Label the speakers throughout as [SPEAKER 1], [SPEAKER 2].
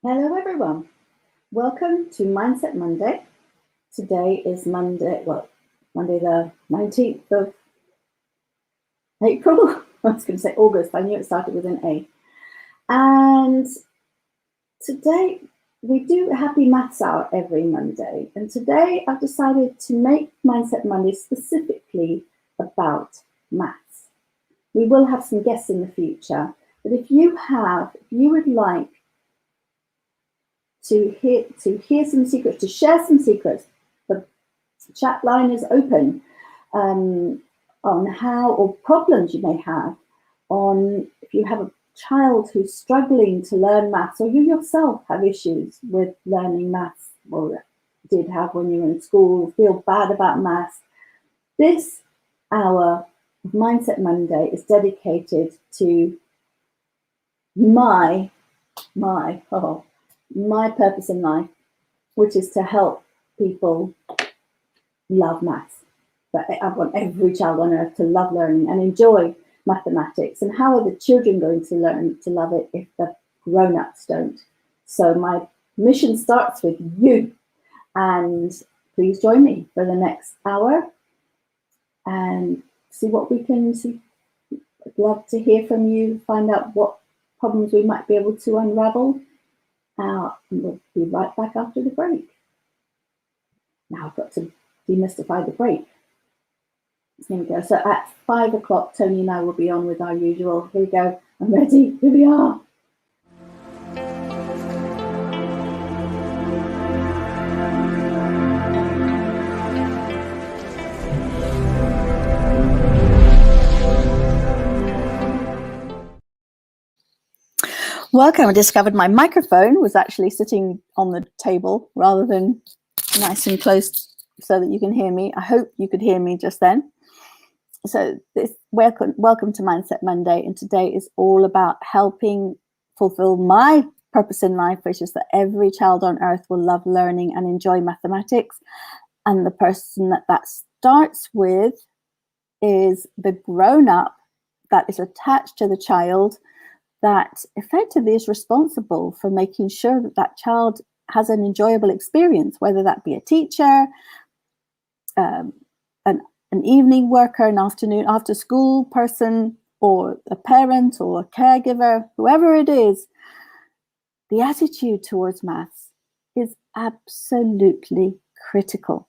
[SPEAKER 1] Hello everyone, welcome to Mindset Monday. Today is Monday the 19th of April. I was going to say August, I knew it started with an A. And today we do Happy Maths Hour every Monday. And today I've decided to make Mindset Monday specifically about maths. We will have some guests in the future, but if you would like to hear some secrets, to share some secrets, the chat line is open on how, or problems you may have on if you have a child who's struggling to learn maths, or you yourself have issues with learning maths, or did have when you were in school, feel bad about maths. This hour of Mindset Monday is dedicated to my purpose in life, which is to help people love maths. But I want every child on earth to love learning and enjoy mathematics. And how are the children going to learn to love it if the grown-ups don't? So my mission starts with you. And please join me for the next hour and see what we can see. I'd love to hear from you, find out what problems we might be able to unravel. And we'll be right back after the break. Now I've got to demystify the break. Here we go. So at 5 o'clock, Toni and I will be on with our usual. Here we go. I'm ready. Here we are. Welcome. I discovered my microphone was actually sitting on the table rather than nice and close so that you can hear me. I hope you could hear me just then. So welcome to Mindset Monday, and today is all about helping fulfill my purpose in life, which is that every child on earth will love learning and enjoy mathematics. And the person that starts with is the grown-up that is attached to the child, that effectively is responsible for making sure that that child has an enjoyable experience, whether that be a teacher, an evening worker, an afternoon after school person, or a parent or a caregiver, whoever it is. The attitude towards maths is absolutely critical.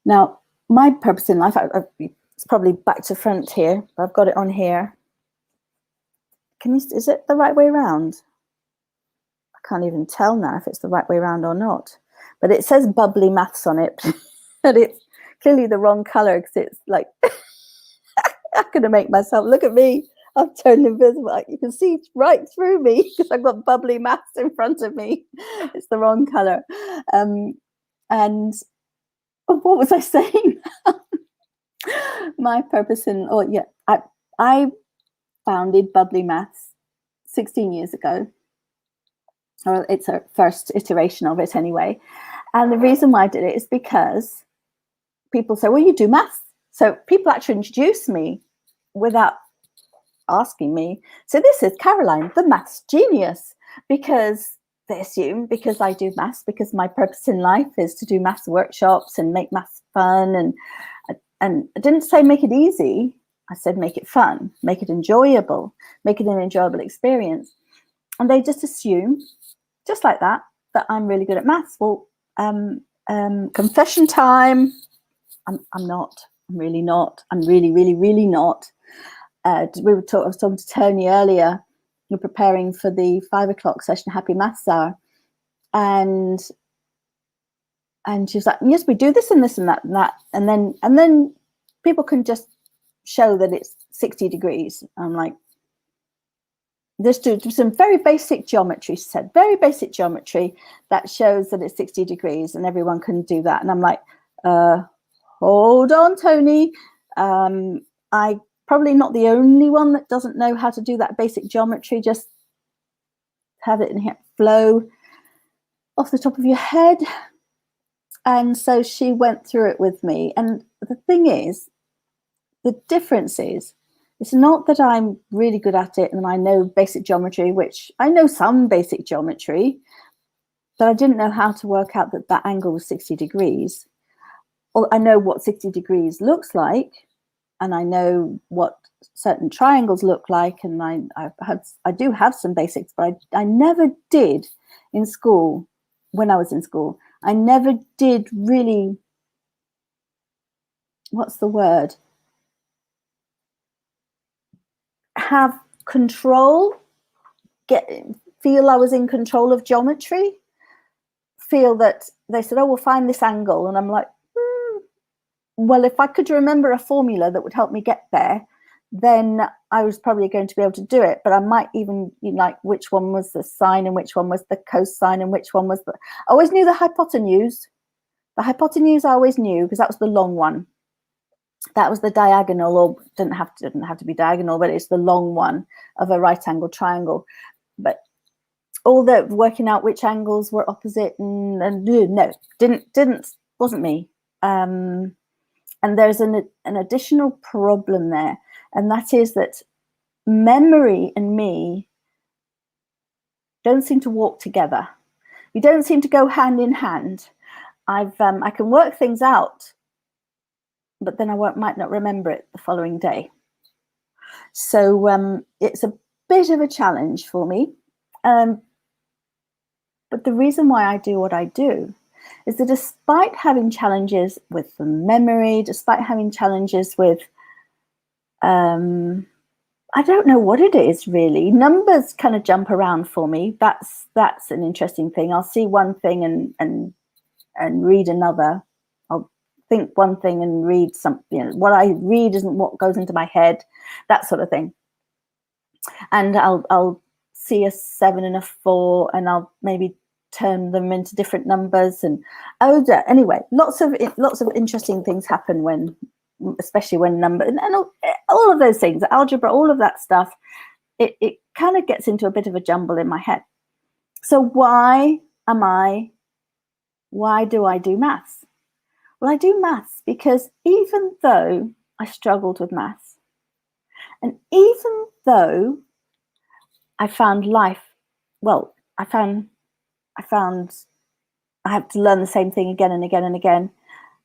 [SPEAKER 1] Now, my purpose in life, it's probably back to front here, but I've got it on here. Is it the right way around? I can't even tell now if it's the right way around or not. But it says bubbly maths on it, but it's clearly the wrong color because it's like, I'm going to make myself, look at me, I've turned invisible. You can see right through me because I've got bubbly maths in front of me. It's the wrong color. And what was I saying? My purpose in, I founded Bubbly Maths 16 years ago. Or it's a first iteration of it anyway. And the reason why I did it is because people say, well, you do maths. So people actually introduce me without asking me. So this is Caroline, the maths genius, because they assume because I do maths, because my purpose in life is to do maths workshops and make maths fun. And I didn't say make it easy. I said make it fun, make it enjoyable, make it an enjoyable experience. And they just assume, just like that I'm really good at maths. Well, confession time. I'm not. I'm really not. I'm really, really, really not. I was talking to Toni earlier. We're preparing for the 5 o'clock session, Happy Maths Hour, and she was like, "Yes, we do this and this and that and that," and then people can just show that it's 60 degrees. I'm like, there's some very basic geometry, she said, very basic geometry that shows that it's 60 degrees and everyone can do that. And I'm like, hold on, Toni. I probably not the only one that doesn't know how to do that basic geometry. Just have it in here, flow off the top of your head. And so she went through it with me. And the thing is, the difference is It's not that I'm really good at it and I know basic geometry, which I know some basic geometry, but I didn't know how to work out that that angle was 60 degrees. Or I know what 60 degrees looks like, and I know what certain triangles look like, and I do have some basics, but I never did in school, when I was in school, I never did really, what's the word? Have control, feel I was in control of geometry, feel that they said, oh, we'll find this angle. And I'm like, well, if I could remember a formula that would help me get there, then I was probably going to be able to do it. But I might even, like, which one was the sine and which one was the cosine and which one was the, I always knew the hypotenuse. The hypotenuse I always knew because that was the long one. That was the diagonal, or didn't have to be diagonal, but it's the long one of a right angle triangle. But all that working out which angles were opposite and no, wasn't me. And there's an additional problem there, and that is that memory and me don't seem to walk together. We don't seem to go hand in hand. I can work things out, but then I might not remember it the following day. So it's a bit of a challenge for me. But the reason why I do what I do is that despite having challenges with the memory, despite having challenges with, I don't know what it is really. Numbers kind of jump around for me. That's an interesting thing. I'll see one thing and read another. I'll think one thing and read something. What I read isn't what goes into my head, that sort of thing. And I'll see a 7 and a 4, and I'll maybe turn them into different numbers. And anyway, lots of interesting things happen when, especially when number and all of those things, algebra, all of that stuff, it kind of gets into a bit of a jumble in my head. So why do I do maths? Well, I do maths because even though I struggled with maths, and even though I found life, well, I found I have to learn the same thing again and again and again.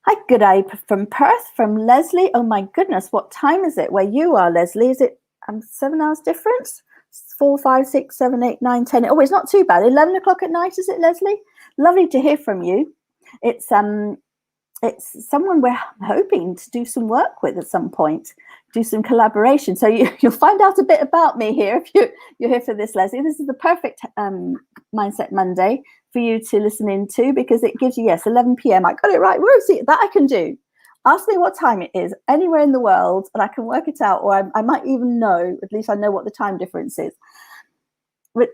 [SPEAKER 1] Hi, good day from Perth, from Leslie. Oh my goodness, what time is it where you are, Leslie? Is it 7 hours difference? 4, 5, 6, 7, 8, 9, 10. Oh, it's not too bad. 11 o'clock at night, is it, Leslie? Lovely to hear from you. It's someone we're hoping to do some work with at some point, do some collaboration. So you'll find out a bit about me here if you're here for this, Leslie. This is the perfect Mindset Monday for you to listen into, because it gives you, yes, 11 p.m. I got it right. Where is it? That I can do. Ask me what time it is anywhere in the world and I can work it out, or I might even know, at least I know what the time difference is. But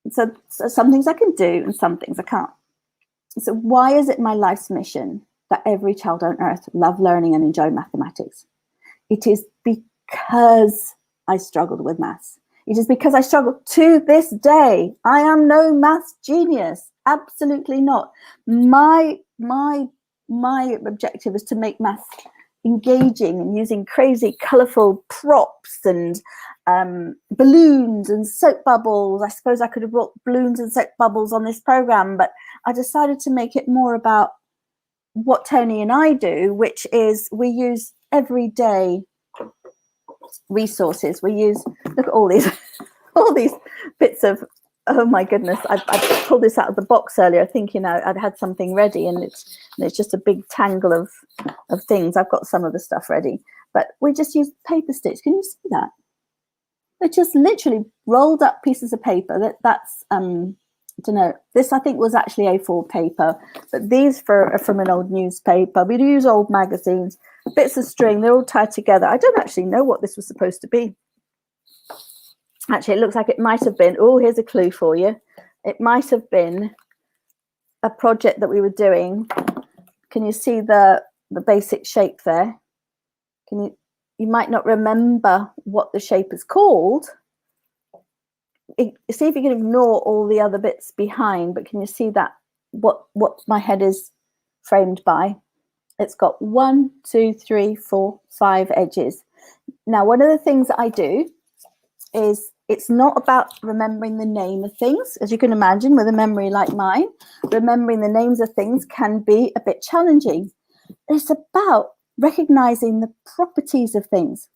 [SPEAKER 1] so some things I can do and some things I can't. So why is it my life's mission that every child on earth love learning and enjoy mathematics? It is because I struggled with maths. It is because I struggle to this day. I am no maths genius. Absolutely not. My objective is to make maths engaging and using crazy, colorful props and balloons and soap bubbles. I suppose I could have brought balloons and soap bubbles on this program, but I decided to make it more about what Toni and I do, which is we use everyday resources. We use, look at all these bits of, oh my goodness, I pulled this out of the box earlier thinking I'd had something ready, and it's just a big tangle of things. I've got some of the stuff ready, but we just use paper sticks. Can you see that? They're just literally rolled up pieces of paper. That's I don't know, this I think was actually A4 paper, but these are from an old newspaper. We do use old magazines, bits of string, they're all tied together. I don't actually know what this was supposed to be. Actually, it looks like it might have been, oh, here's a clue for you. It might have been a project that we were doing. Can you see the basic shape there? You might not remember what the shape is called. See if you can ignore all the other bits behind, but can you see that what my head is framed by? It's got 1, 2, 3, 4, 5 edges. Now, one of the things that I do is it's not about remembering the name of things. As you can imagine, with a memory like mine, remembering the names of things can be a bit challenging. It's about recognizing the properties of things.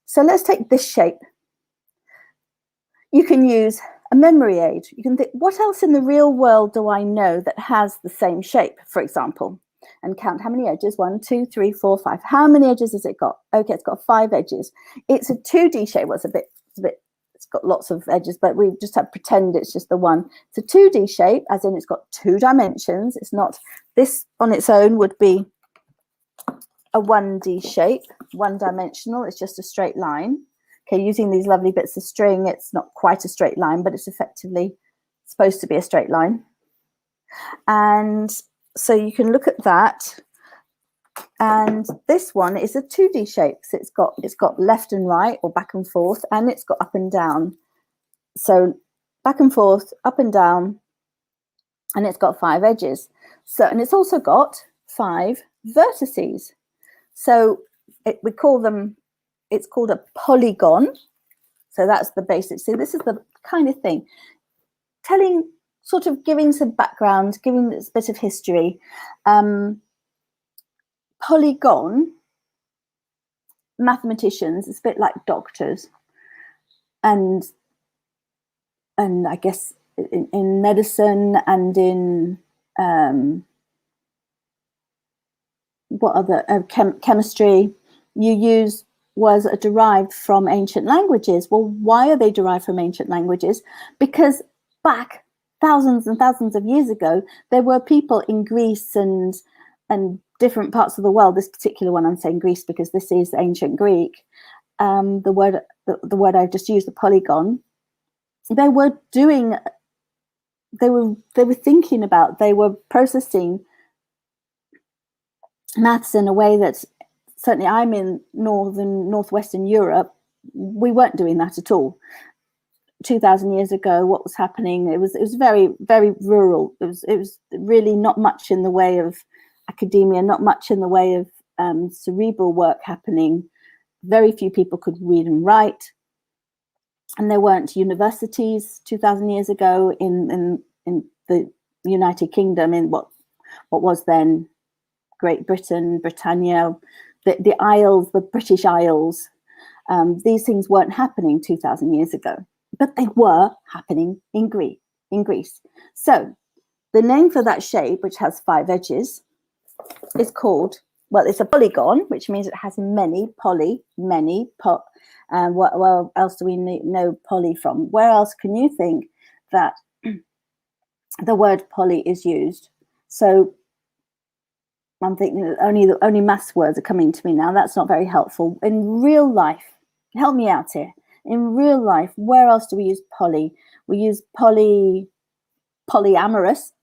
[SPEAKER 1] So let's take this shape. You can use a memory aid. You can think, what else in the real world do I know that has the same shape, for example? And count how many edges. 1, 2, 3, 4, 5. How many edges has it got? Okay, it's got 5 edges. It's a 2D shape. Well, it's got lots of edges, but we just have to pretend it's just the one. It's a 2D shape, as in it's got 2 dimensions. It's not, this on its own would be a 1D shape, one-dimensional. It's just a straight line. Okay, using these lovely bits of string, it's not quite a straight line, but it's effectively supposed to be a straight line. And so you can look at that. And this one is a 2D shape. So it's got left and right, or back and forth, and it's got up and down. So back and forth, up and down, and it's got 5 edges. So, and it's also got 5 vertices. So we call them, it's called a polygon. So that's the basic. See, this is the kind of thing, giving some background, giving this bit of history. Polygon, mathematicians, it's a bit like doctors, and I guess in medicine and in what other chemistry, you use words that are derived from ancient languages. Well, why are they derived from ancient languages? Because back thousands and thousands of years ago, there were people in Greece and different parts of the world. This particular one, I'm saying Greece because this is ancient Greek. The word I've just used, the polygon. They were thinking about, they were processing maths in a way that, certainly I'm in northwestern Europe, we weren't doing that at all. 2,000 years ago, what was happening, it was very, very rural. It was really not much in the way of academia, not much in the way of cerebral work happening. Very few people could read and write, and there weren't universities 2,000 years ago in the United Kingdom, in what was then Great Britain, Britannia, the Isles, the British Isles. These things weren't happening 2,000 years ago, but they were happening in Greece. So the name for that shape, which has 5 edges, is called, well, it's a polygon, which means it has many. What else do we know poly from? Where else can you think that the word poly is used? So I'm thinking that only maths words are coming to me now. That's not very helpful. In real life, help me out here. In real life, where else do we use poly? We use polyamorous.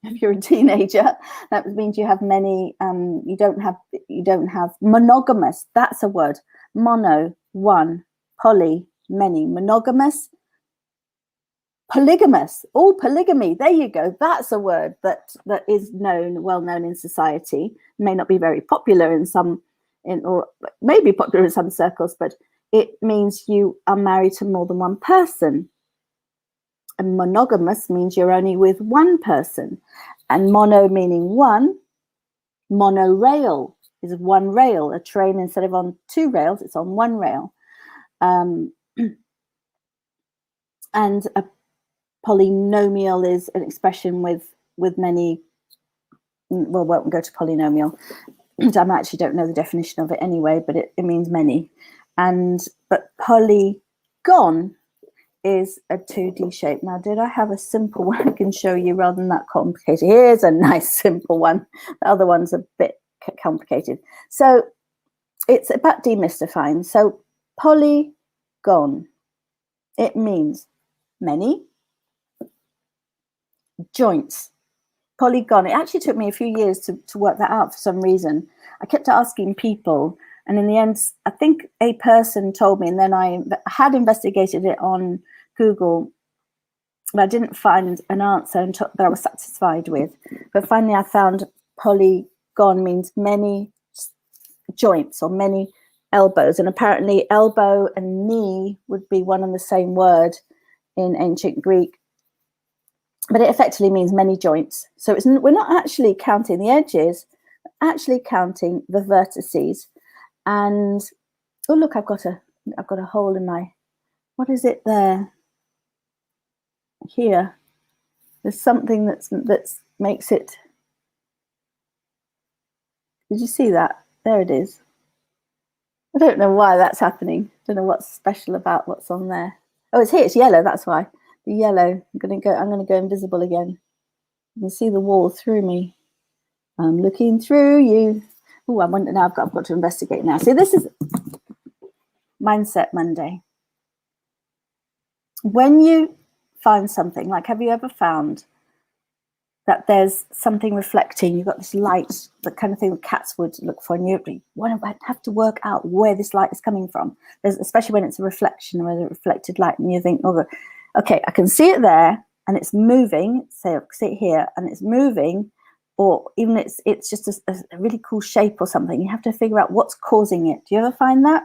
[SPEAKER 1] If you're a teenager, that means you have many. You don't have monogamous. That's a word. Mono, one. Poly, many. Monogamous. Polygamous, polygamy. There you go. That's a word that is well known in society. May not be very popular or maybe popular in some circles, but it means you are married to more than one person. And monogamous means you're only with one person. And mono meaning one. Monorail is one rail. A train, instead of on 2 rails, it's on 1 rail. And a polynomial is an expression with many. Well, we won't go to polynomial. I actually don't know the definition of it anyway, but it means many. But polygon is a 2D shape. Now, did I have a simple one I can show you rather than that complicated? Here's a nice simple one. The other one's a bit complicated. So it's about demystifying. So polygon, it means many joints. Polygon, it actually took me a few years to work that out for some reason. I kept asking people, and in the end, I think a person told me, and then I had investigated it on Google, but I didn't find an answer that I was satisfied with. But finally I found polygon means many joints or many elbows, and apparently elbow and knee would be one and the same word in ancient Greek, but it effectively means many joints. So we're not actually counting the edges, actually counting the vertices. And oh look, I've got a hole in my, what is it there? Here, there's something that's makes it. Did you see that? There it is. I don't know why that's happening. I don't know what's special about what's on there. Oh, it's here. It's yellow. That's why. The yellow. I'm gonna go invisible again. You can see the wall through me. I'm looking through you. Oh, I wonder now. I've got to investigate now. See, this is Mindset Monday. When you find something, like, have you ever found that there's something reflecting? You've got this light, the kind of thing that cats would look for, and you have to work out where this light is coming from. Especially when it's a reflection or a reflected light, and you think, oh, okay, I can see it there, and it's moving. Say, I see it here, and it's moving, or even it's just a really cool shape or something. You have to figure out what's causing it. Do you ever find that?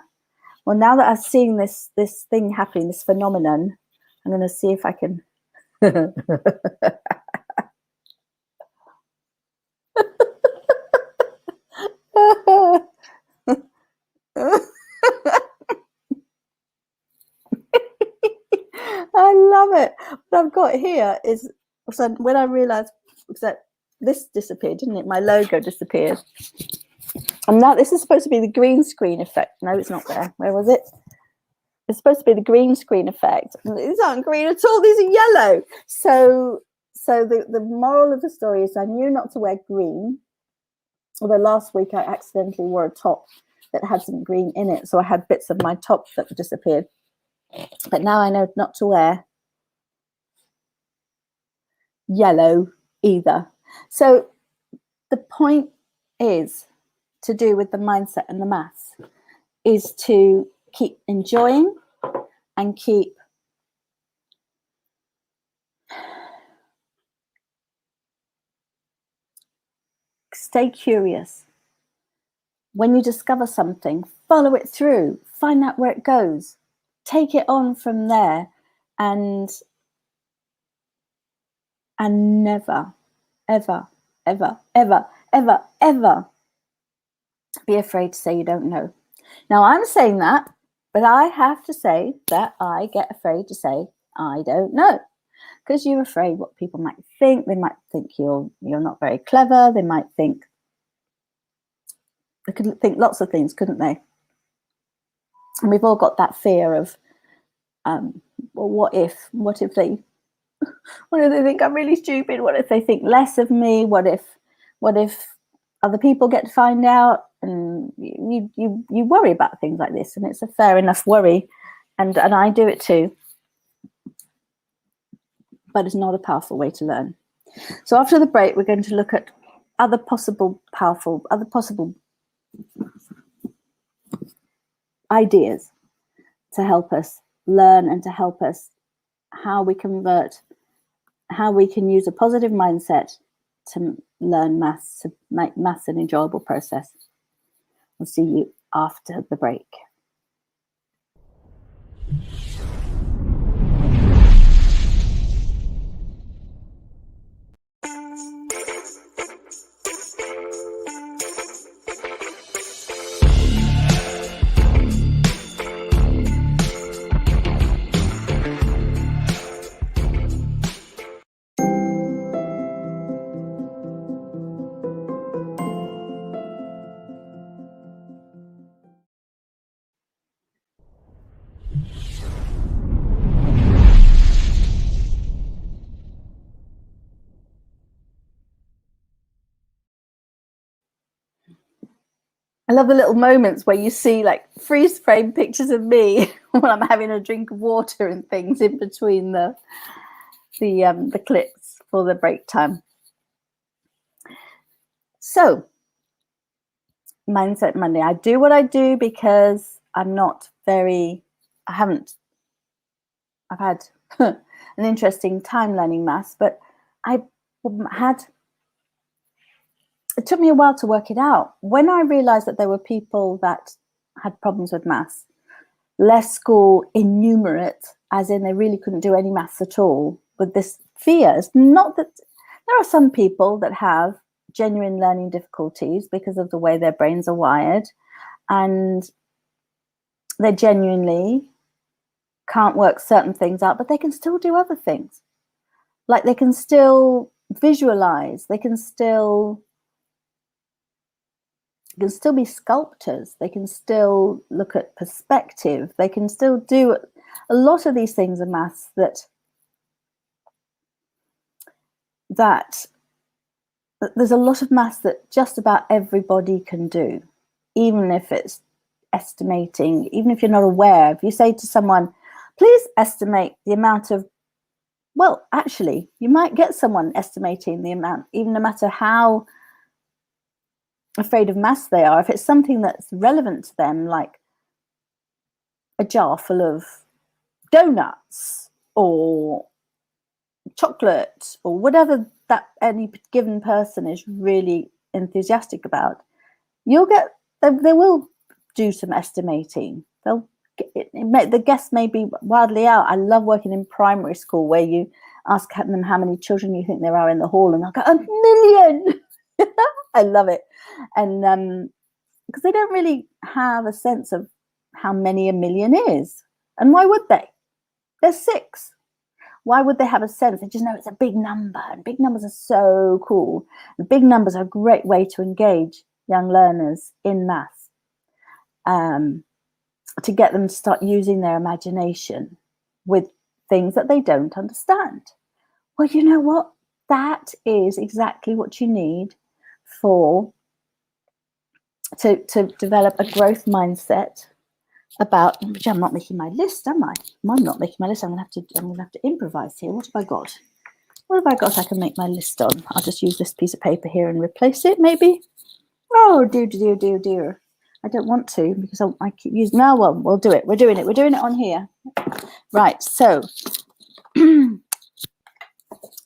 [SPEAKER 1] Well, now that I'm seeing this thing happening, this phenomenon, I'm going to see if I can. I love it. What I've got here is, so when I realized that this disappeared, didn't it? My logo disappeared. And now this is supposed to be the green screen effect. No, it's not there. Where was it? It's supposed to be the green screen effect. These aren't green at all. These are yellow. So the moral of the story is I knew not to wear green. Although last week I accidentally wore a top that had some green in it. So I had bits of my top that disappeared. But now I know not to wear yellow either. So the point is to do with the mindset and the maths is to keep enjoying and stay curious. When you discover something, follow it through, find out where it goes, take it on from there, and never, ever, ever, ever, ever, ever be afraid to say you don't know. Now, I'm saying that, but I have to say that I get afraid to say I don't know, because you're afraid what people might think. They might think you're not very clever. They might think, they could think lots of things, couldn't they? And we've all got that fear of, well, what if they think I'm really stupid? What if they think less of me? What if other people get to find out? And you worry about things like this, and it's a fair enough worry, and I do it too. But it's not a powerful way to learn. So after the break, we're going to look at other possible ideas to help us learn and to help us how we can use a positive mindset to learn maths, to make maths an enjoyable process. We'll see you after the break. I love the little moments where you see like freeze frame pictures of me when I'm having a drink of water and things in between the clips for the break time. So, Mindset Monday. I do what I do because I've had an interesting time learning maths, but it took me a while to work it out. When I realized that there were people that had problems with maths. Less school innumerate, as in they really couldn't do any maths at all, with this fear. It's not that there are some people that have genuine learning difficulties because of the way their brains are wired, and they genuinely can't work certain things out, but they can still do other things. Like they can still visualize, they can still be sculptors, they can still look at perspective, they can still do a lot of these things in maths that there's a lot of maths that just about everybody can do, even if it's estimating, even if you're not aware. If you say to someone, please estimate the amount of, well, actually, you might get someone estimating the amount, even no matter how afraid of maths they are. If it's something that's relevant to them, like a jar full of donuts or chocolate or whatever that any given person is really enthusiastic about, you'll get, they will do some estimating. The guess may be wildly out. I love working in primary school where you ask them how many children you think there are in the hall, and they'll go, 1 million. I love it. And because they don't really have a sense of how many 1 million is. And why would they? There's 6. Why would they have a sense? They just know it's a big number, and big numbers are so cool. And big numbers are a great way to engage young learners in maths, to get them to start using their imagination with things that they don't understand. Well, you know what? That is exactly what you need to develop a growth mindset about, which I'm not making my list, am I? I'm not making my list. I'm gonna have to improvise here. What have I got? What have I got I can make my list on? I'll just use this piece of paper here and replace it, maybe. Oh, dear. I don't want to, because I keep using, no, well, we'll do it. We're doing it on here. Right, so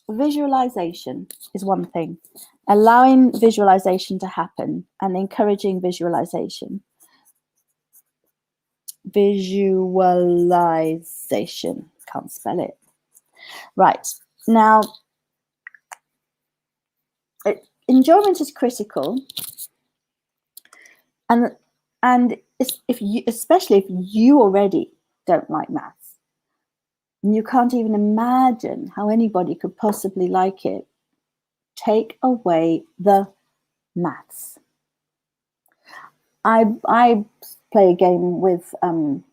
[SPEAKER 1] visualization is one thing. Allowing visualization to happen and encouraging visualization. Visualization, can't spell it. Right, now, enjoyment is critical, and especially if you already don't like maths, and you can't even imagine how anybody could possibly like it, take away the maths. I play a game with on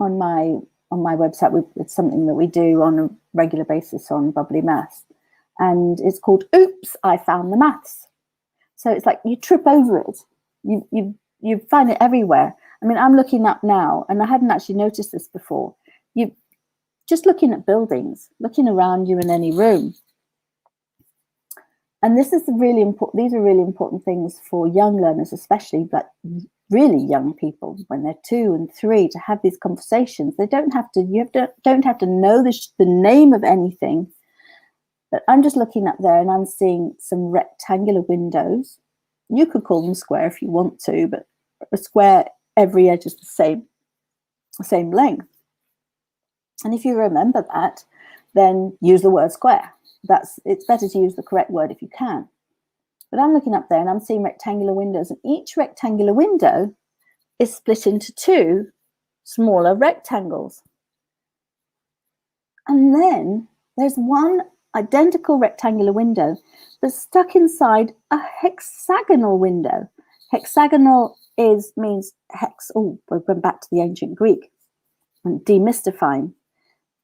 [SPEAKER 1] my website. It's something that we do on a regular basis on Bubbly Maths, and it's called Oops, I Found the Maths. So it's like you trip over it. You find it everywhere. I mean, I'm looking up now, and I hadn't actually noticed this before. You just looking at buildings, looking around you in any room. And this is really important. These are really important things for young learners, especially, but really young people when they're 2 and 3, to have these conversations. They don't have to. Don't have to know the name of anything. But I'm just looking up there, and I'm seeing some rectangular windows. You could call them square if you want to, but a square, every edge is the same length. And if you remember that, then use the word square. It's better to use the correct word if you can. But I'm looking up there and I'm seeing rectangular windows, and each rectangular window is split into 2 smaller rectangles. And then there's one identical rectangular window that's stuck inside a hexagonal window. Hexagonal means hex. Oh, we're going back to the ancient Greek and demystifying.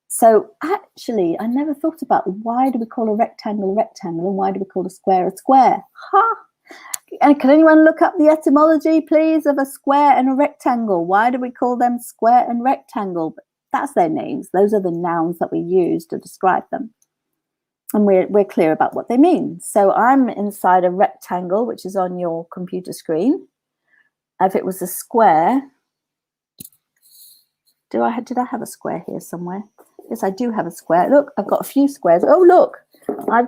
[SPEAKER 1] So actually, I never thought about why do we call a rectangle and why do we call a square? Ha! And can anyone look up the etymology, please, of a square and a rectangle? Why do we call them square and rectangle? But that's their names. Those are the nouns that we use to describe them. And we're clear about what they mean. So I'm inside a rectangle, which is on your computer screen. If it was a square, did I have a square here somewhere? Yes, I do have a square. Look, I've got a few squares. Oh, look, I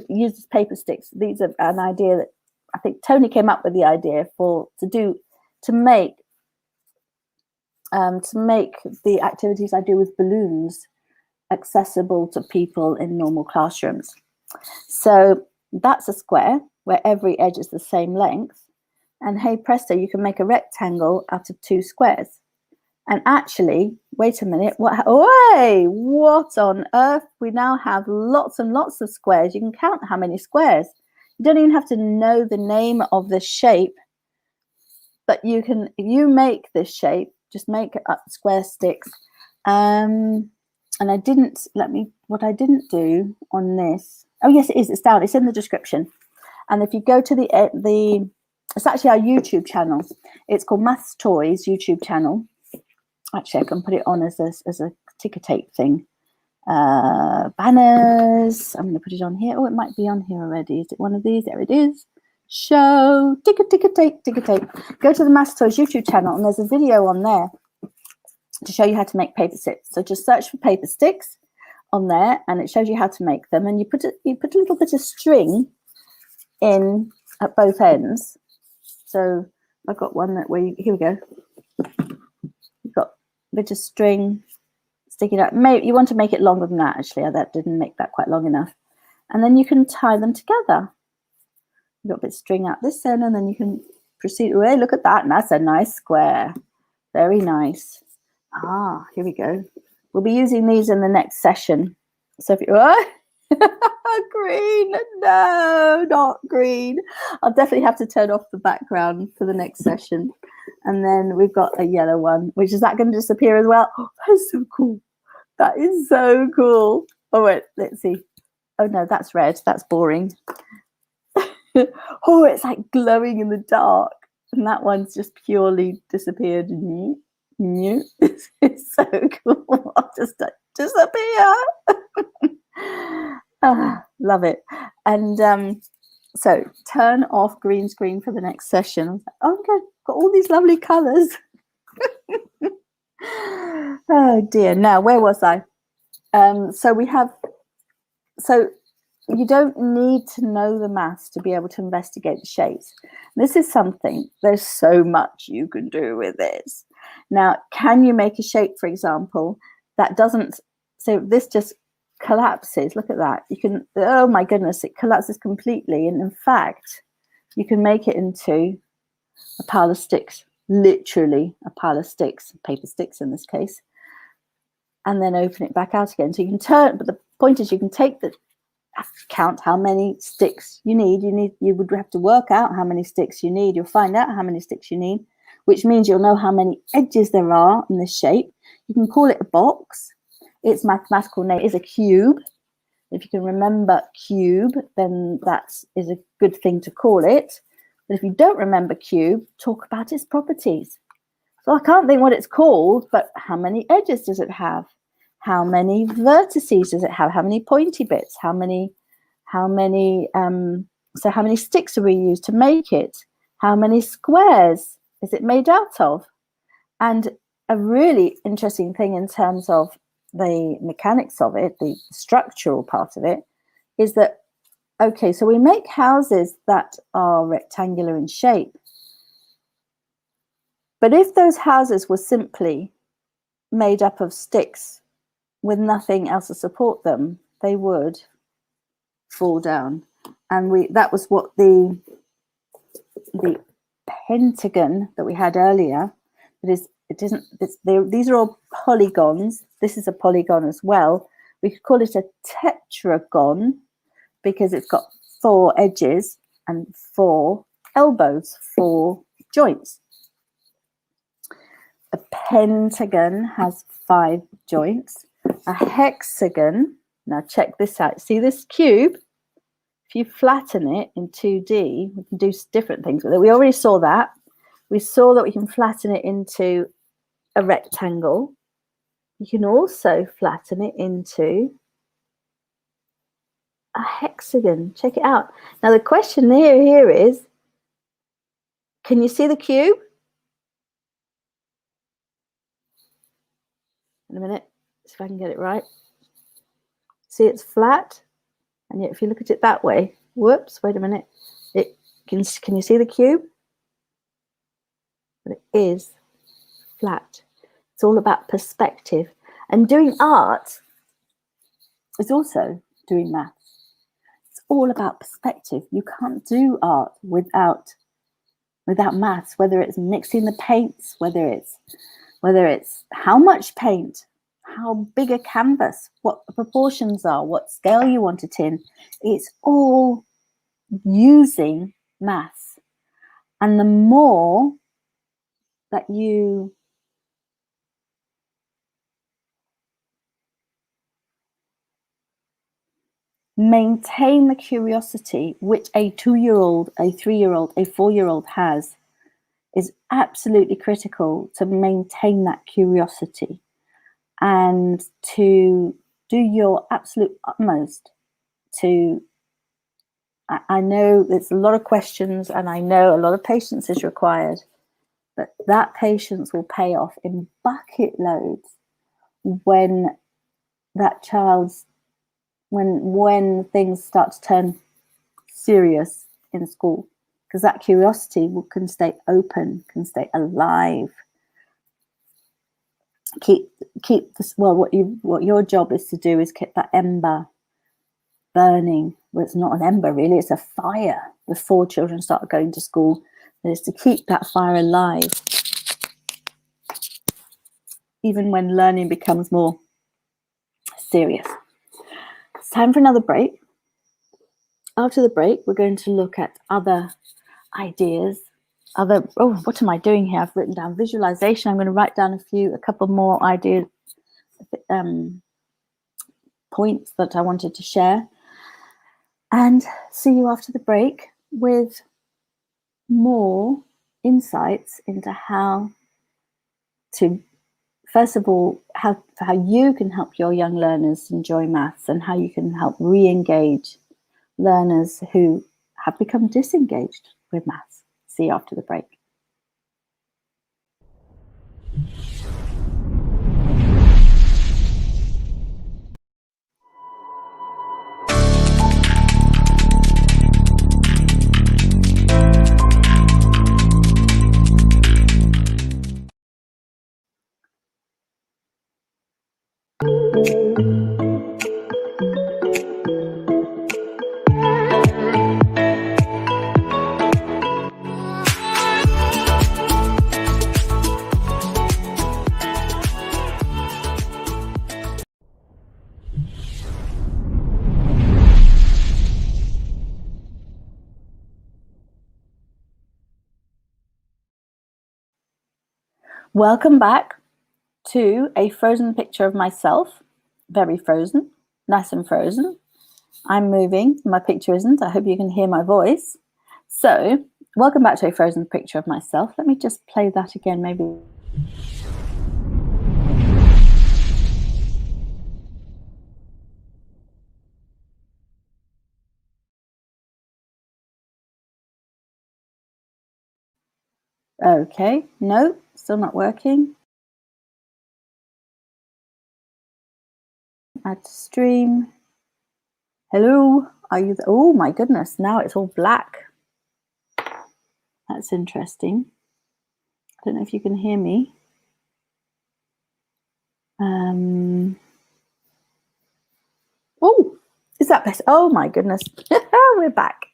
[SPEAKER 1] use these paper sticks. These are an idea that I think Toni came up with the idea to make to make the activities I do with balloons accessible to people in normal classrooms. So that's a square where every edge is the same length. And hey presto, you can make a rectangle out of 2 squares. And actually, wait a minute, what on earth? We now have lots and lots of squares. You can count how many squares. You don't even have to know the name of the shape, but you can, if you make this shape, just make it up square sticks. And I didn't, what I didn't do on this, oh yes, it is, it's down, it's in the description. And if you go to the it's actually our YouTube channel. It's called Maths Toys YouTube channel. Actually, I can put it on as a ticker tape thing. Banners. I'm going to put it on here. Oh, it might be on here already. Is it one of these? There it is. Show. Ticker tape. Go to the Maths Toys YouTube channel, and there's a video on there to show you how to make paper sticks. So just search for paper sticks on there, and it shows you how to make them. And you put a little bit of string in at both ends. So I've got one that where here we go. You've got a bit of string sticking out. Maybe you want to make it longer than that. Actually, that didn't make that quite long enough. And then you can tie them together. You've got a bit of string out this end, and then you can proceed. Oh, hey, look at that, and that's a nice square. Very nice. Ah, here we go. We'll be using these in the next session. So if you green, no, not green. I'll definitely have to turn off the background for the next session. And then we've got a yellow one, which is that going to disappear as well? Oh, that is so cool. That is so cool. Oh wait, let's see. Oh no, that's red. That's boring. Oh, it's like glowing in the dark. And that one's just purely disappeared. It's so cool. I'll just disappear. Love it. And so turn off green screen for the next session. Oh, okay, got all these lovely colors. Oh dear. Now, where was I? So you don't need to know the maths to be able to investigate the shapes. This is something, there's so much you can do with this. Now, can you make a shape, for example, that doesn't, so this just collapses. Look at that. You can, oh my goodness, it collapses completely. And in fact, you can make it into a pile of sticks, literally a pile of sticks, paper sticks in this case, and then open it back out again. So you can turn, but the point is you can take the, count how many sticks you need. You would have to work out how many sticks you need. You'll find out how many sticks you need, which means you'll know how many edges there are in this shape. You can call it a box. Its mathematical name is a cube. If you can remember cube, then that is a good thing to call it. But if you don't remember cube, talk about its properties. So I can't think what it's called, but how many edges does it have? How many vertices does it have? How many pointy bits? How many sticks do we use to make it? How many squares is it made out of? And a really interesting thing in terms of the mechanics of it, the structural part of it, is that, okay, so we make houses that are rectangular in shape. But if those houses were simply made up of sticks with nothing else to support them, they would fall down. And that was what the pentagon that we had earlier, these are all polygons. This is a polygon as well. We could call it a tetragon because it's got 4 edges and 4 elbows, 4 joints. A pentagon has 5 joints. A hexagon, now check this out. See this cube? If you flatten it in 2D, we can do different things with it. We already saw that. We saw that we can flatten it into a rectangle. You can also flatten it into a hexagon. Check it out. Now the question here is, can you see the cube? In a minute, see if I can get it right. See, it's flat, and yet if you look at it that way, whoops, wait a minute. Can you see the cube? But it is flat. It's all about perspective. And doing art is also doing maths. It's all about perspective. You can't do art without maths, whether it's mixing the paints, whether it's how much paint, how big a canvas, what the proportions are, what scale you want it in. It's all using maths. And the more that you maintain the curiosity, which a 2-year-old, a 3-year-old, a 4-year-old has, is absolutely critical to maintain that curiosity and to do your absolute utmost to, I know there's a lot of questions and I know a lot of patience is required, but that patience will pay off in bucket loads when that child's, when things start to turn serious in school, because that curiosity can stay open, can stay alive. Keep this, well, what your job is to do is keep that ember burning. Well, it's not an ember really, it's a fire before children start going to school. It is to keep that fire alive, even when learning becomes more serious. It's time for another break. After the break, we're going to look at other ideas, what am I doing here? I've written down visualization. I'm going to write down a couple more ideas, points that I wanted to share, and see you after the break with more insights into how to, first of all, how you can help your young learners enjoy maths and how you can help re-engage learners who have become disengaged with maths. See you after the break. Welcome back to a frozen picture of myself, very frozen, nice and frozen. I'm moving, my picture isn't. I hope you can hear my voice. So, welcome back to a frozen picture of myself. Let me just play that again, maybe. Okay, no, still not working. Add to stream. Hello, are you there? Oh my goodness, now it's all black. That's interesting. I don't know if you can hear me. Oh, is that better? Oh my goodness, we're back.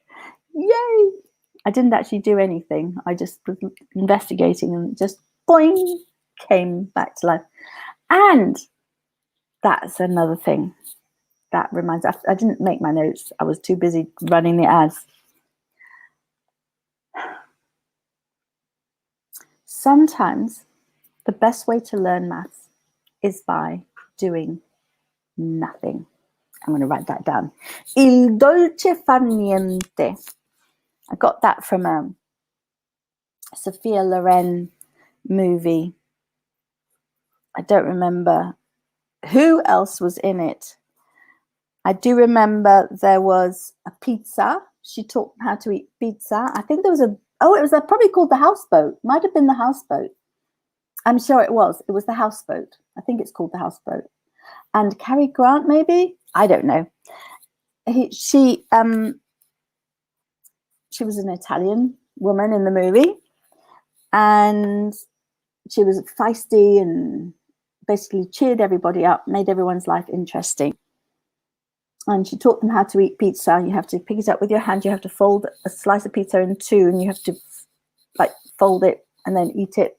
[SPEAKER 1] Yay! I didn't actually do anything. I just was investigating and just boing, came back to life. And that's another thing that reminds me. I didn't make my notes. I was too busy running the ads. Sometimes the best way to learn maths is by doing nothing. I'm going to write that down. Il dolce far niente. I got that from a Sophia Loren movie. I don't remember who else was in it. I do remember there was a pizza. She taught how to eat pizza. I think there was it was probably called the houseboat. Might have been the houseboat. I'm sure it was. It was the houseboat. I think it's called the houseboat. And Cary Grant, maybe? I don't know. She was an Italian woman in the movie, and she was feisty and basically cheered everybody up, made everyone's life interesting. And she taught them how to eat pizza. You have to pick it up with your hand. You have to fold a slice of pizza in two, and you have to like fold it and then eat it,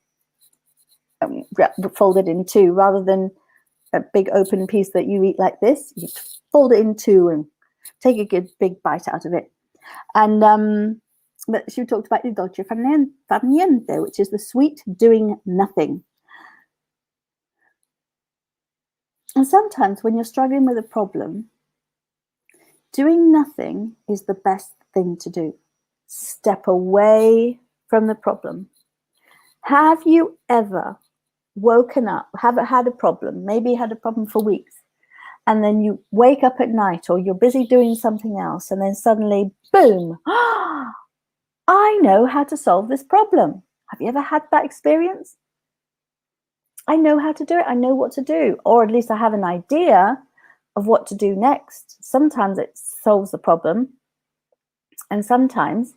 [SPEAKER 1] fold it in two, rather than a big open piece that you eat like this. You fold it in two and take a good big bite out of it. And but she talked about il dolce far niente, which is the sweet doing nothing. And sometimes when you're struggling with a problem, doing nothing is the best thing to do. Step away from the problem. Have you ever woken up, have had a problem, maybe had a problem for weeks, and then you wake up at night or you're busy doing something else, and then suddenly, boom, I know how to solve this problem. Have you ever had that experience? I know how to do it. I know what to do, or at least I have an idea of what to do next. Sometimes it solves the problem, and sometimes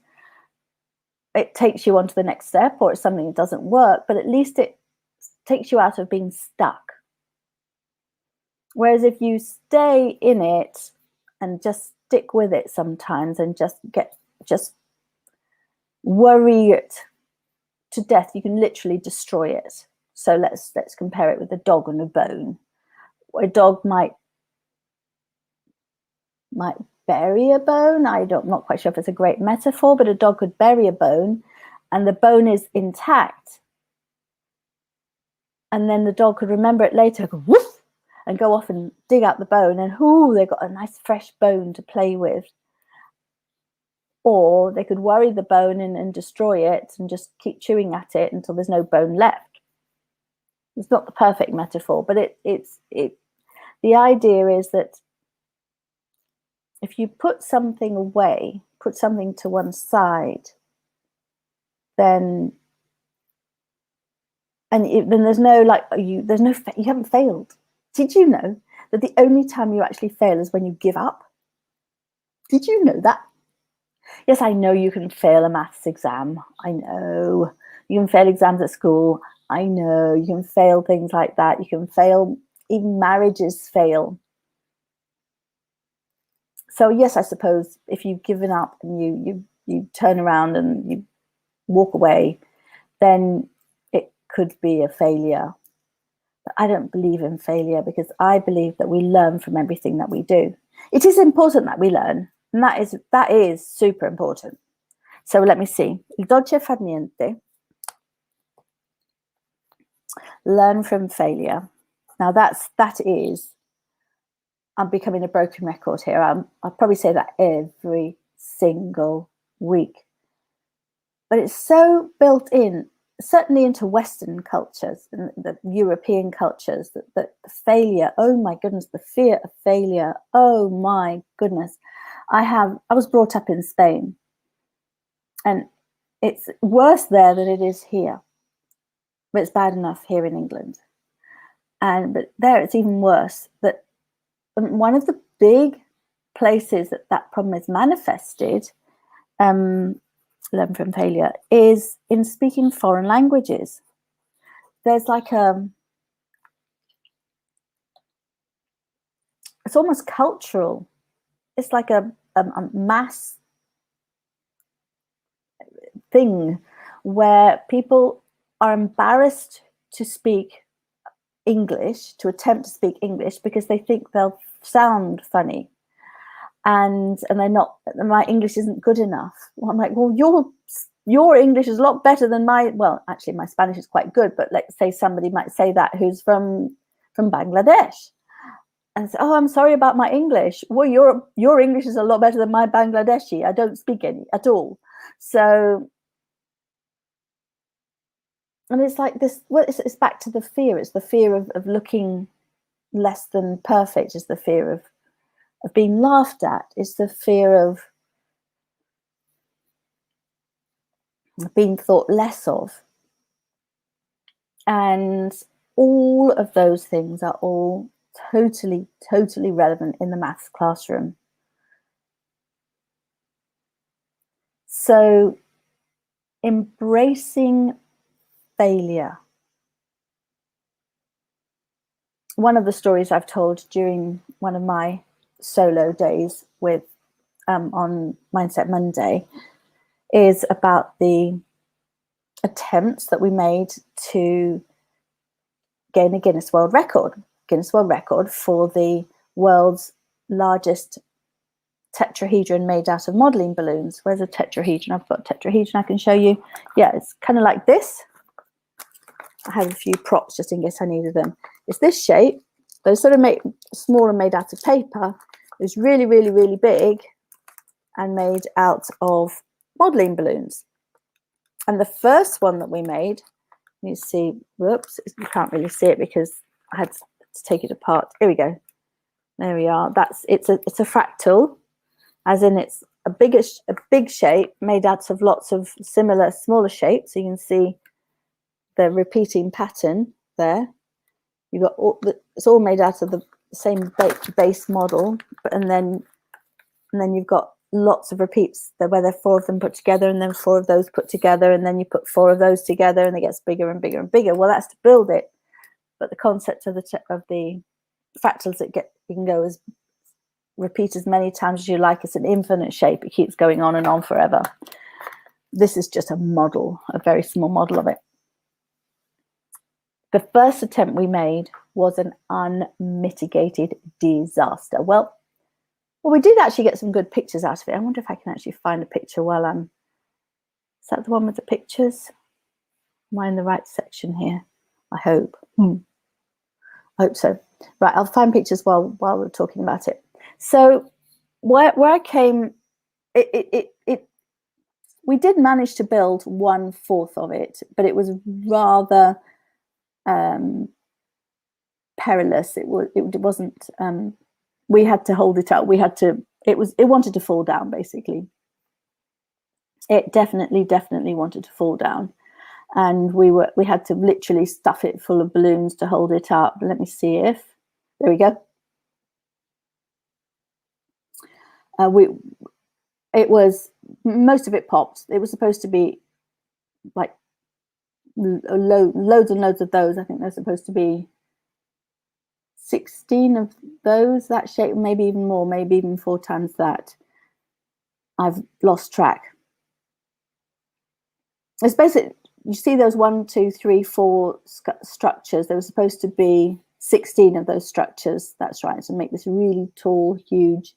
[SPEAKER 1] it takes you on to the next step, or it's something that doesn't work, but at least it takes you out of being stuck. Whereas if you stay in it and just stick with it sometimes and just worry it to death, you can literally destroy it. So let's compare it with a dog and a bone. A dog might bury a bone. I'm not quite sure if it's a great metaphor, but a dog could bury a bone and the bone is intact. And then the dog could remember it later, go woof, and go off and dig out the bone, and they've got a nice fresh bone to play with. Or they could worry the bone and destroy it and just keep chewing at it until there's no bone left. It's not the perfect metaphor, but the idea is that if you put something away, put something to one side, then there's no you haven't failed. Did you know that the only time you actually fail is when you give up? Did you know that? Yes, I know you can fail a maths exam. I know you can fail exams at school. I know you can fail things like that. You can fail, even marriages fail. So yes, I suppose if you've given up and you turn around and you walk away, then it could be a failure. But I don't believe in failure, because I believe that we learn from everything that we do. It is important that we learn, and that is super important. So let me see. Il dolce far niente. Learn from failure. Now I'm becoming a broken record here. I'll probably say that every single week. But it's so built in, certainly into Western cultures and the European cultures, that failure, oh my goodness, the fear of failure, oh my goodness. I was brought up in Spain, and it's worse there than it is here. But it's bad enough here in England. But there it's even worse. That one of the big places that problem is manifested, learn from failure, is in speaking foreign languages. There's it's almost cultural. It's like a mass thing where people are embarrassed to speak English, to attempt to speak English, because they think they'll sound funny, and they're not. My English isn't good enough. Well, I'm like, well, your English is a lot better than well, actually my Spanish is quite good, but let's say somebody might say that who's from Bangladesh, and say, oh, I'm sorry about my English. Well, your English is a lot better than my Bangladeshi. I don't speak any at all. So, and it's like this. Well, it's back to the fear. It's the fear of looking less than perfect. It's the fear of being laughed at. It's the fear of being thought less of. And all of those things are all totally, totally relevant in the maths classroom. So embracing failure one of the stories I've told during one of my solo days with on Mindset Monday is about the attempts that we made to gain a Guinness World Record for the world's largest tetrahedron made out of modeling balloons. Where's a tetrahedron? I've got a tetrahedron I can show you. Yeah, it's kind of like this. I have a few props just in case I needed them. It's this shape. They're sort of made small and made out of paper. It's really, really, really big and made out of modeling balloons. And the first one that we made, you see, whoops, you can't really see it because I had to take it apart. Here we go. There we are. It's a fractal, as in it's a big shape made out of lots of similar smaller shapes. So you can see the repeating pattern there. You've got it's all made out of the same base model, and then you've got lots of repeats where there are 4 of them put together, and then 4 of those put together, and then you put 4 of those together, and it gets bigger and bigger and bigger. Well, that's to build it, but the concept of the fractals you can go as repeat as many times as you like. It's an infinite shape. It keeps going on and on forever. This is just a model, a very small model of it. The first attempt we made was an unmitigated disaster. Well, we did actually get some good pictures out of it. I wonder if I can actually find a picture while I'm... Is that the one with the pictures? Am I in the right section here? I hope. I hope so. Right, I'll find pictures while we're talking about it. So where I came, we did manage to build 1/4 of it, but it was rather perilous. It wasn't. We had to hold it up. It wanted to fall down, basically. It definitely wanted to fall down, and we had to literally stuff it full of balloons to hold it up. Let me see if there we go. It was, most of it popped. It was supposed to be like loads and loads of those. I think there's supposed to be 16 of those, that shape, maybe even more, maybe even 4 times that. I've lost track. It's basically, you see those 1, 2, 3, 4 structures. There was supposed to be 16 of those structures. That's right, to make this really tall, huge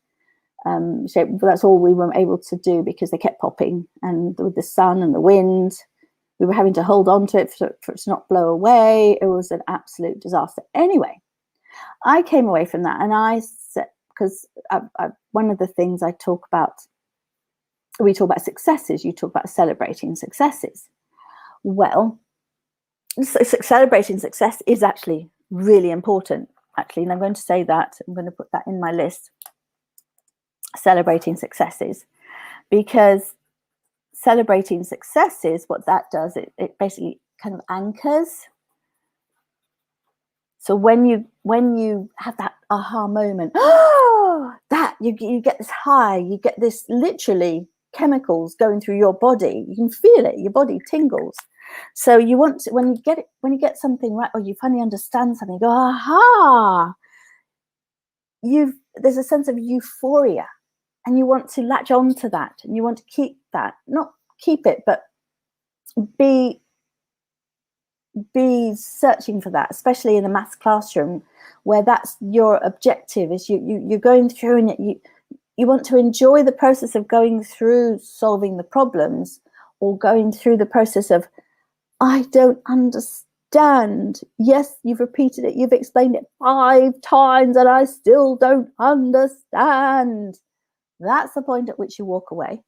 [SPEAKER 1] shape. But that's all we were able to do because they kept popping, and with the sun and the wind, we were having to hold on to it for it to not blow away. It was an absolute disaster. Anyway, I came away from that, and I said, because one of the things we talk about successes. You talk about celebrating successes. Well, celebrating success is actually really important, actually, and I'm going to say that. I'm going to put that in my list. Celebrating successes, because celebrating successes, what that does, it basically kind of anchors. So when you have that aha moment, that you get this high, you get this literally chemicals going through your body. You can feel it. Your body tingles. So you want to, when you get something right, or you finally understand something, you go aha. There's a sense of euphoria. And you want to latch on to that, and you want to keep that, not keep it, but be searching for that, especially in the maths classroom, where that's your objective. Is you're going through, and you want to enjoy the process of going through solving the problems, or going through the process of, I don't understand. Yes, you've repeated it, you've explained it 5 times, and I still don't understand. That's the point at which you walk away,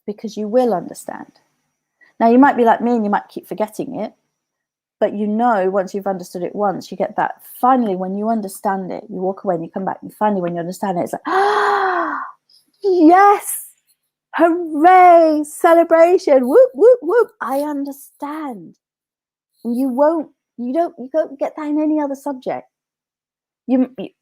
[SPEAKER 1] because you will understand. Now, you might be like me and you might keep forgetting it, but once you've understood it once, you get that. Finally, when you understand it, you walk away and you come back, and finally, when you understand it, it's like, yes, hooray, celebration, whoop, whoop, whoop, I understand. And you don't get that in any other subject.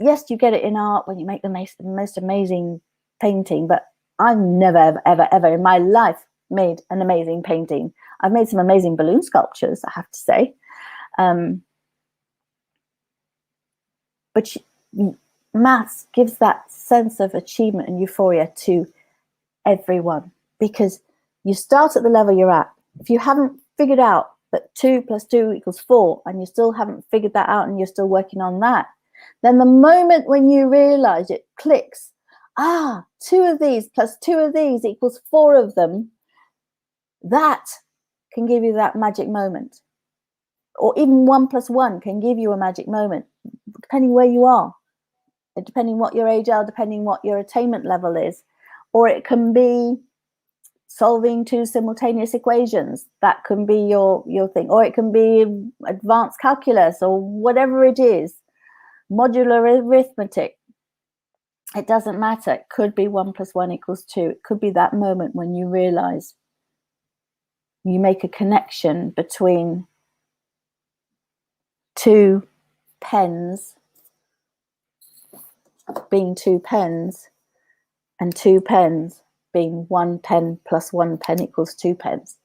[SPEAKER 1] Yes, you get it in art when you make the most amazing painting, but I've never, ever, ever in my life made an amazing painting. I've made some amazing balloon sculptures, I have to say, But maths gives that sense of achievement and euphoria to everyone, because you start at the level you're at. If you haven't figured out that 2 + 2 = 4, and you still haven't figured that out and you're still working on that, then the moment when you realize it clicks, 2 of these plus 2 of these equals 4 of them, that can give you that magic moment. Or even 1 + 1 can give you a magic moment, depending where you are, depending what your age are, depending what your attainment level is. Or it can be solving 2 simultaneous equations. That can be your thing. Or it can be advanced calculus, or whatever it is, modular arithmetic. It doesn't matter. It could be 1 + 1 = 2. It could be that moment when you realize you make a connection between 2 pens being 2 pens and 2 pens being 1 pen plus 1 pen = 2 pens.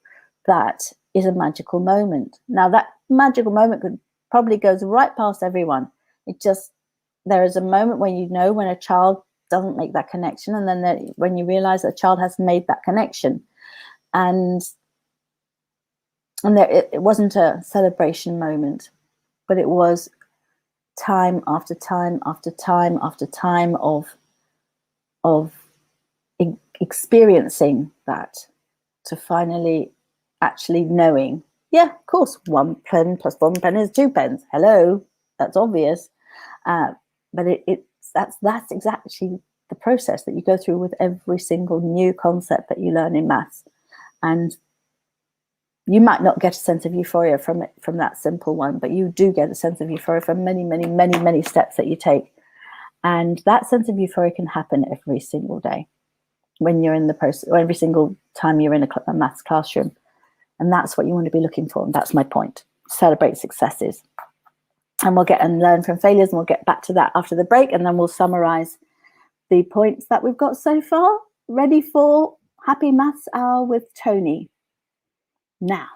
[SPEAKER 1] That is a magical moment. Now, that magical moment probably goes right past everyone. There is a moment when you know when a child doesn't make that connection, and then when you realize that a child has made that connection. And it wasn't a celebration moment, but it was time after time after time after time of experiencing that, to finally actually knowing, yeah, of course, 1 pen plus 1 pen is 2 pens. Hello, that's obvious. But that's exactly the process that you go through with every single new concept that you learn in maths. And you might not get a sense of euphoria from that simple one, but you do get a sense of euphoria from many, many, many, many steps that you take. And that sense of euphoria can happen every single day when you're in the process, or every single time you're in a maths classroom. And that's what you want to be looking for. And that's my point. Celebrate successes. And we'll learn from failures, and we'll get back to that after the break. And then we'll summarize the points that we've got so far. Ready for Happy Maths Hour with Toni. Now,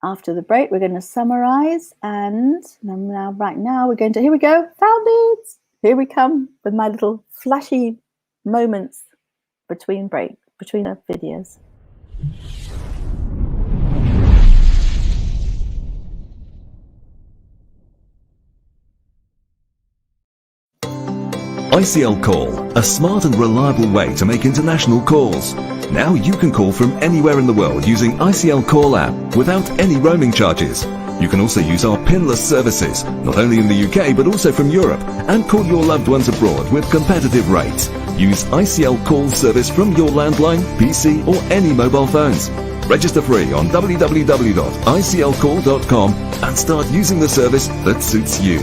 [SPEAKER 1] after the break, we're going to summarize, and right now we're going to, here we go, found it. Here we come with my little flashy moments between the videos.
[SPEAKER 2] ICL Call, a smart and reliable way to make international calls. Now you can call from anywhere in the world using ICL Call app without any roaming charges. You can also use our pinless services, not only in the UK but also from Europe, and call your loved ones abroad with competitive rates. Use ICL Call service from your landline, PC or any mobile phones. Register free on www.iclcall.com and start using the service that suits you.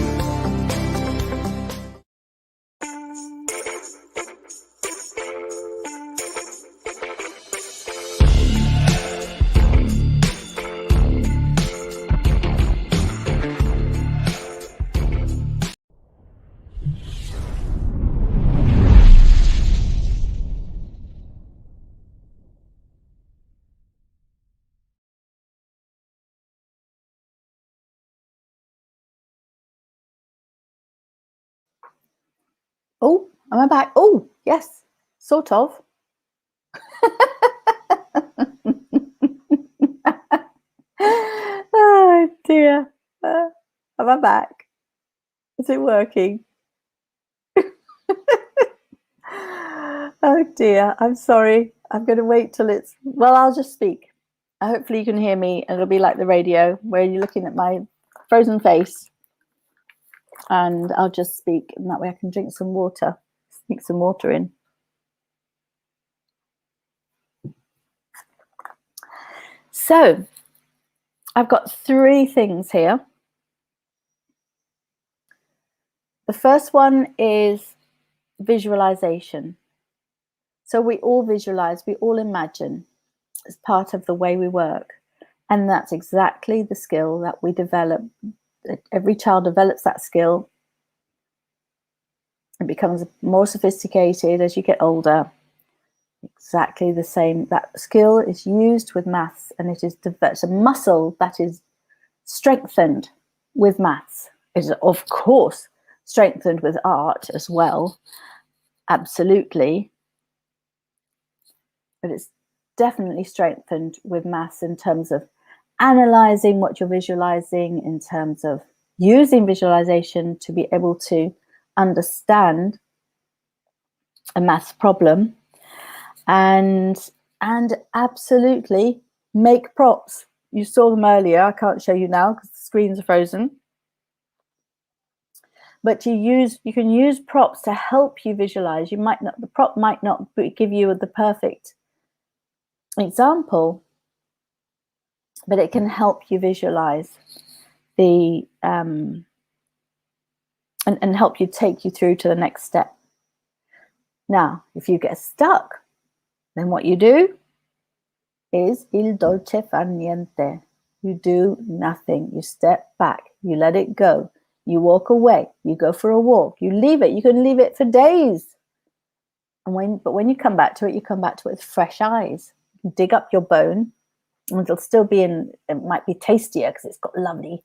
[SPEAKER 1] Oh, am I back? Oh, yes, sort of. Oh dear. Am I back? Is it working? Oh dear, I'm sorry. I'm going to wait till I'll just speak. Hopefully you can hear me, and it'll be like the radio where you're looking at my frozen face. And I'll just speak, and that way I can drink some water, sneak some water in. So I've got 3 things here. The first one is visualization. So we all visualize, we all imagine as part of the way we work. And that's exactly the skill that we develop. Every child develops that skill. It becomes more sophisticated as you get older. Exactly the same. That skill is used with maths, and it's a muscle that is strengthened with maths. It's of course strengthened with art as well, absolutely, but it's definitely strengthened with maths in terms of analyzing what you're visualizing, in terms of using visualization to be able to understand a maths problem, and absolutely make props. You saw them earlier. I can't show you now because the screens are frozen. But you can use props to help you visualize. The prop might not give you the perfect example, but it can help you visualize the and help you take you through to the next step. Now, if you get stuck, then what you do is il dolce far niente. You do nothing. You step back. You let it go. You walk away. You go for a walk. You leave it. You can leave it for days. But when you come back to it, you come back to it with fresh eyes. You dig up your bone, and it'll still be it might be tastier because it's got lovely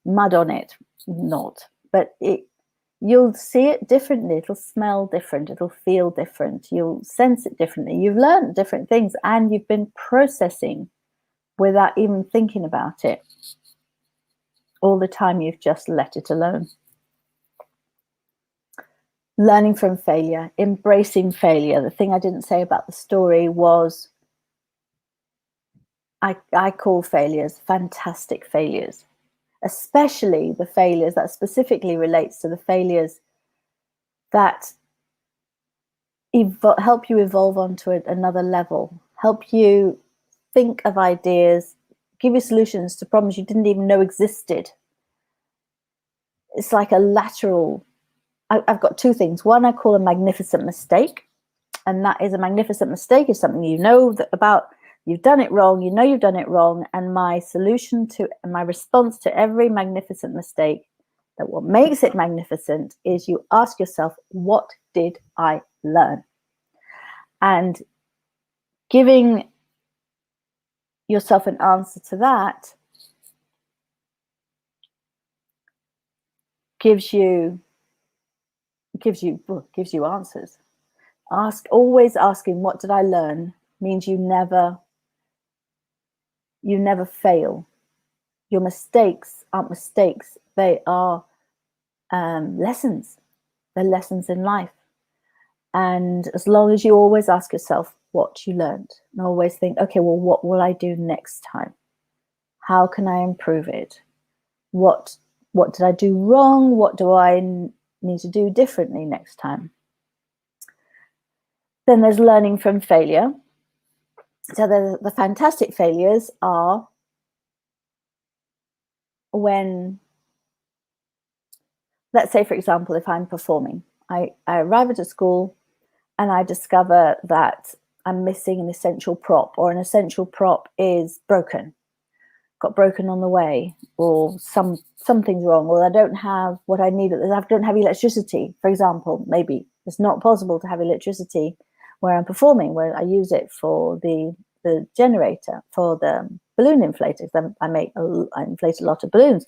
[SPEAKER 1] mud on it. Not, but you'll see it differently. It'll smell different. It'll feel different. You'll sense it differently. You've learned different things, and you've been processing without even thinking about it. All the time you've just let it alone. Learning from failure, embracing failure. The thing I didn't say about the story was I call failures fantastic failures, especially the failures that specifically relates to the failures that help you evolve onto another level, help you think of ideas, give you solutions to problems you didn't even know existed. It's like a lateral. I've got two things. One I call a magnificent mistake, and that is a magnificent mistake is something you know about. You've done it wrong. You know you've done it wrong, and my response to every magnificent mistake, that what makes it magnificent is you ask yourself, what did I learn? And giving yourself an answer to that gives you answers. Always asking what did I learn means you never fail. Your mistakes aren't mistakes. They are lessons. They're lessons in life. And as long as you always ask yourself what you learned, and always think, okay, well, what will I do next time? How can I improve it? What did I do wrong? What do I need to do differently next time? Then there's learning from failure. So the fantastic failures are when, let's say, for example, if I'm performing, I arrive at a school and I discover that I'm missing an essential prop, or an essential prop is broken, got broken on the way, or something's wrong, or I don't have what I need. I don't have electricity, for example. Maybe it's not possible to have electricity where I'm performing, where I use it for the generator, for the balloon inflators. I inflate a lot of balloons.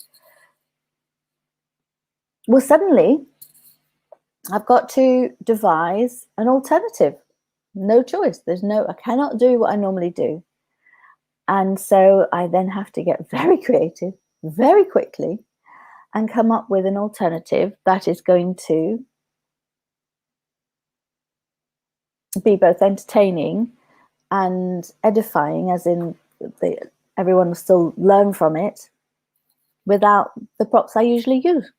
[SPEAKER 1] Well, suddenly I've got to devise an alternative. No choice. I cannot do what I normally do. And so I then have to get very creative very quickly and come up with an alternative that is going to be both entertaining and edifying, as in everyone will still learn from it, without the props I usually use.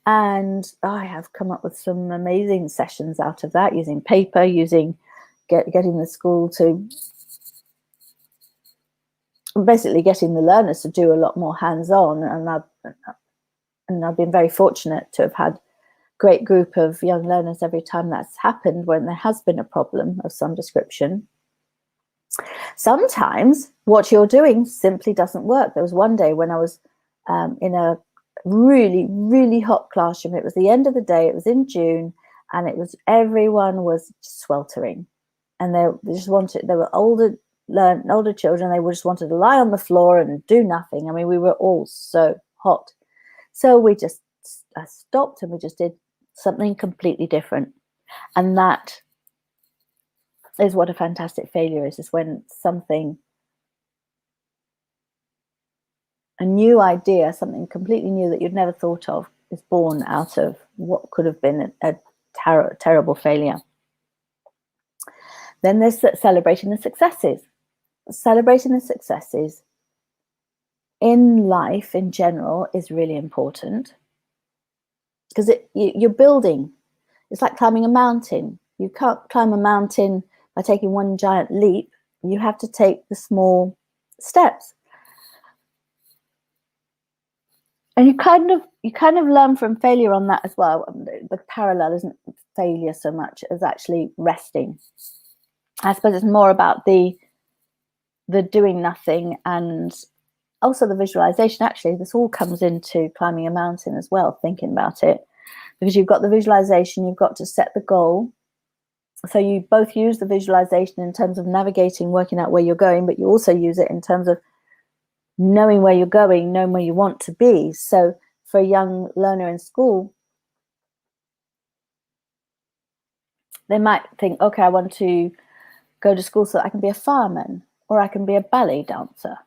[SPEAKER 1] And I have come up with some amazing sessions out of that, using paper, getting the school to basically getting the learners to do a lot more hands-on. And I've been very fortunate to have had a great group of young learners every time that's happened, when there has been a problem of some description. Sometimes what you're doing simply doesn't work. There was one day when I was in a really, really hot classroom. It was the end of the day. It was in June, and everyone was sweltering, and they were older older children, they just wanted to lie on the floor and do nothing. I mean, we were all so hot. So we just stopped and we just did something completely different. And that is what a fantastic failure is when something, a new idea, something completely new that you'd never thought of, is born out of what could have been a terrible failure. Then there's celebrating the successes. Celebrating the successes in life in general is really important, because you're building. It's like climbing a mountain. You can't climb a mountain by taking one giant leap. You have to take the small steps. And you kind of learn from failure on that as well. The parallel isn't failure so much as actually resting. I suppose it's more about the doing nothing, and also the visualization. Actually, this all comes into climbing a mountain as well, thinking about it, because you've got the visualization, you've got to set the goal. So you both use the visualization in terms of navigating, working out where you're going, but you also use it in terms of knowing where you're going, knowing where you want to be. So for a young learner in school, they might think, okay, I want to go to school so that I can be a fireman, or I can be a ballet dancer.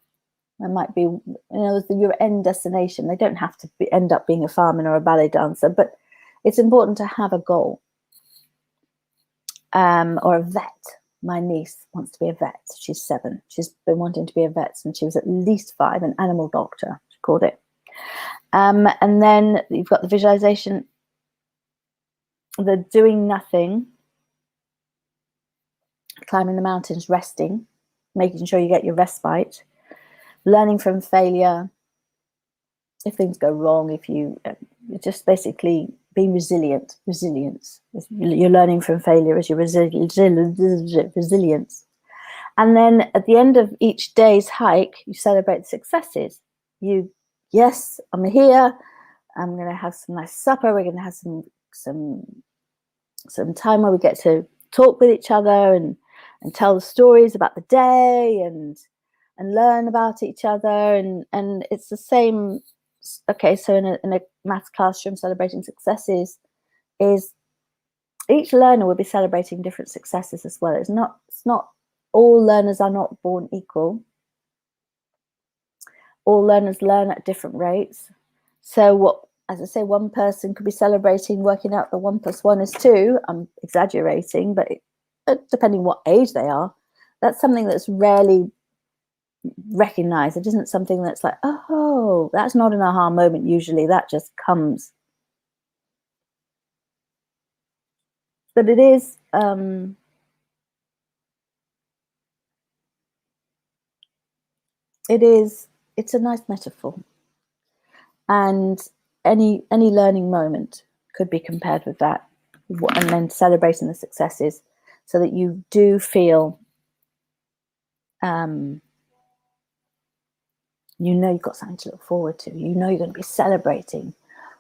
[SPEAKER 1] That might be, your end destination. They don't have to end up being a fireman or a ballet dancer, but it's important to have a goal. Or a vet. My niece wants to be a vet. She's 7. She's been wanting to be a vet since she was at least 5, an animal doctor, she called it. And then you've got the visualization, the doing nothing, climbing the mountains, resting, making sure you get your respite, learning from failure. If things go wrong, if you just basically being resilient. Resilience. You're learning from failure as your resilience. And then at the end of each day's hike, you celebrate the successes. Yes, I'm here. I'm going to have some nice supper. We're going to have some time where we get to talk with each other and tell the stories about the day and learn about each other. And it's the same. Okay, so in a maths classroom, celebrating successes is each learner will be celebrating different successes as well. It's not all learners are not born equal. All learners learn at different rates. So as I say, one person could be celebrating working out the 1 + 1 is 2. I'm exaggerating, but depending what age they are, that's something that's rarely recognized. It isn't something that's like, oh, that's not an aha moment. Usually that just comes. But it is it's a nice metaphor, and any learning moment could be compared with that, and then celebrating the successes so that you do feel you've got something to look forward to. You're going to be celebrating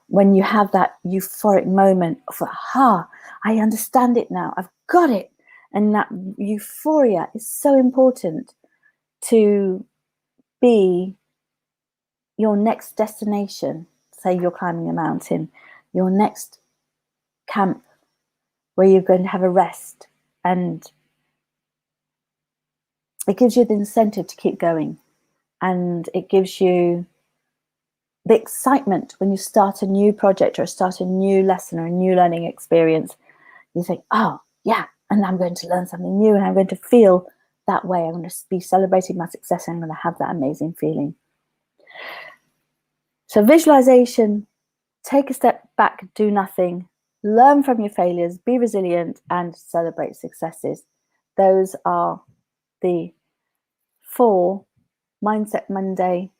[SPEAKER 1] when you have that euphoric moment of, aha, I understand it now. I've got it. And that euphoria is so important to be your next destination. Say you're climbing a mountain, your next camp where you're going to have a rest. And it gives you the incentive to keep going. And it gives you the excitement when you start a new project or start a new lesson or a new learning experience. You think, oh, yeah, and I'm going to learn something new and I'm going to feel that way. I'm going to be celebrating my success and I'm going to have that amazing feeling. So visualization, take a step back, do nothing, learn from your failures, be resilient, and celebrate successes. Those are the 4 Mindset Monday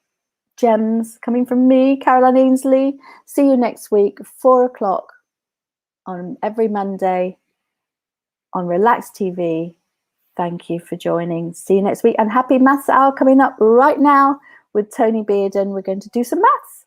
[SPEAKER 1] gems coming from me, Caroline Ainslie. See you next week, 4 o'clock on every Monday on Relax TV. Thank you for joining. See you next week, and happy Maths Hour coming up right now with Toni Beardon. We're going to do some maths.